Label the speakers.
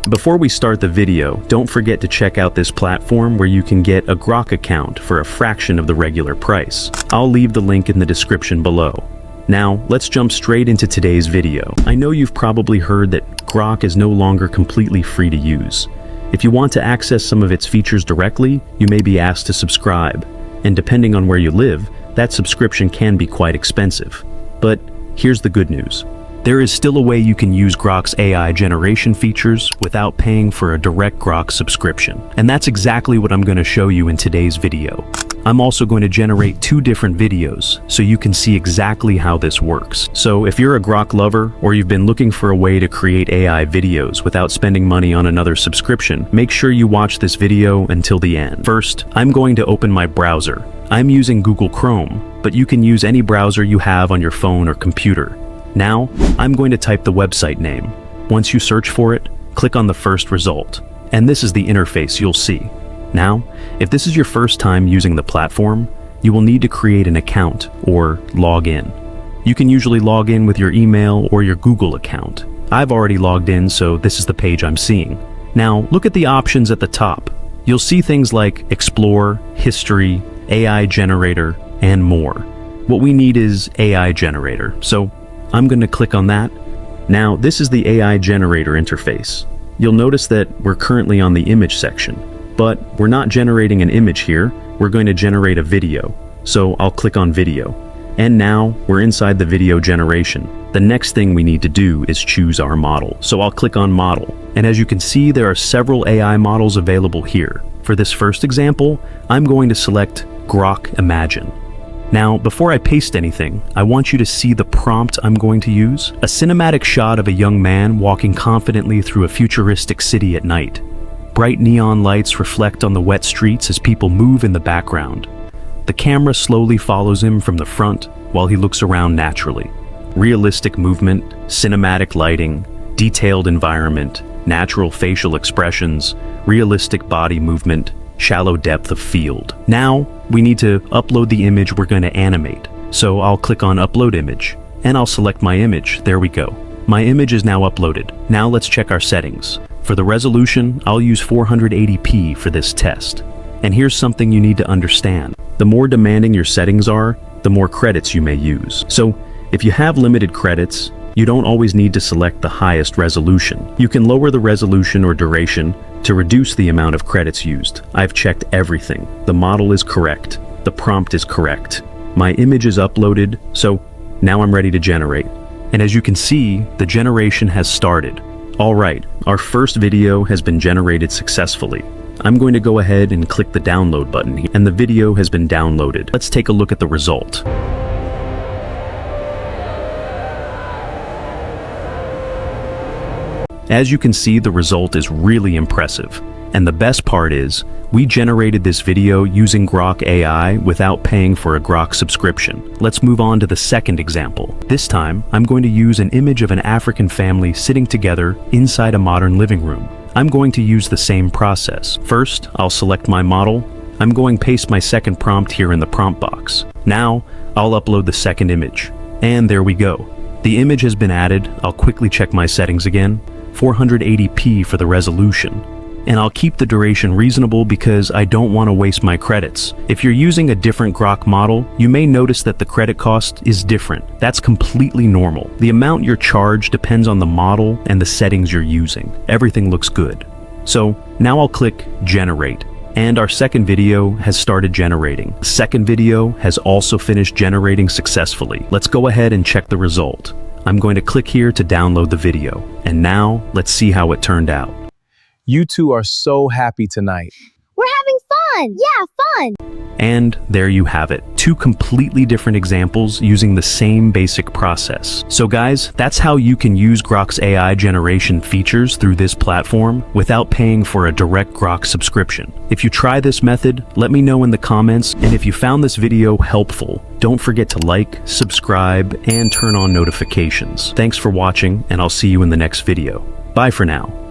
Speaker 1: Before we start the video, don't forget to check out this platform where you can get a Grok account for a fraction of the regular price. I'll leave the link in the description below. Now, let's jump straight into today's video. I know you've probably heard that Grok is no longer completely free to use. If you want to access some of its features directly, you may be asked to subscribe. And depending on where you live, that subscription can be quite expensive. But here's the good news. There is still a way you can use Grok's AI generation features without paying for a direct Grok subscription. And that's exactly what I'm going to show you in today's video. I'm also going to generate 2 different videos so you can see exactly how this works. So if you're a Grok lover or you've been looking for a way to create AI videos without spending money on another subscription, make sure you watch this video until the end. First, I'm going to open my browser. I'm using Google Chrome, but you can use any browser you have on your phone or computer. Now, I'm going to type the website name. Once you search for it, click on the first result. And this is the interface you'll see. Now, if this is your first time using the platform, you will need to create an account or log in. You can usually log in with your email or your Google account. I've already logged in, so this is the page I'm seeing. Now, look at the options at the top. You'll see things like Explore, History, AI Generator, and more. What we need is AI Generator, so I'm going to click on that. Now, this is the AI Generator interface. You'll notice that we're currently on the image section, but we're not generating an image here. We're going to generate a video. So I'll click on Video. And now we're inside the video generation. The next thing we need to do is choose our model. So I'll click on Model. And as you can see, there are several AI models available here. For this first example, I'm going to select Grok Imagine. Now, before I paste anything, I want you to see the prompt I'm going to use. A cinematic shot of a young man walking confidently through a futuristic city at night. Bright neon lights reflect on the wet streets as people move in the background. The camera slowly follows him from the front while he looks around naturally. Realistic movement, cinematic lighting, detailed environment, natural facial expressions, realistic body movement, shallow depth of field. Now, we need to upload the image we're going to animate. So I'll click on Upload Image, and I'll select my image. There we go. My image is now uploaded. Now let's check our settings. For the resolution, I'll use 480p for this test. And here's something you need to understand. The more demanding your settings are, the more credits you may use. So if you have limited credits, you don't always need to select the highest resolution. You can lower the resolution or duration to reduce the amount of credits used. I've checked everything. The model is correct. The prompt is correct. My image is uploaded, so now I'm ready to generate. And as you can see, the generation has started. All right, our first video has been generated successfully. I'm going to go ahead and click the download button here, and the video has been downloaded. Let's take a look at the result. As you can see, the result is really impressive. And the best part is, we generated this video using Grok AI without paying for a Grok subscription. Let's move on to the second example. This time, I'm going to use an image of an African family sitting together inside a modern living room. I'm going to use the same process. First, I'll select my model. I'm going to paste my second prompt here in the prompt box. Now, I'll upload the second image. And there we go. The image has been added. I'll quickly check my settings again. 480p for the resolution. And I'll keep the duration reasonable because I don't want to waste my credits. If you're using a different Grok model, you may notice that the credit cost is different. That's completely normal. The amount you're charged depends on the model and the settings you're using. Everything looks good. So now I'll click Generate. And our second video has started generating. The second video has also finished generating successfully. Let's go ahead and check the result. I'm going to click here to download the video. And now, let's see how it turned out.
Speaker 2: You two are so happy tonight.
Speaker 3: We're having fun! Yeah, fun!
Speaker 1: And there you have it. 2 completely different examples using the same basic process. So guys, that's how you can use Grok's AI generation features through this platform without paying for a direct Grok subscription. If you try this method, let me know in the comments, and if you found this video helpful, don't forget to like, subscribe, and turn on notifications. Thanks for watching, and I'll see you in the next video. Bye for now.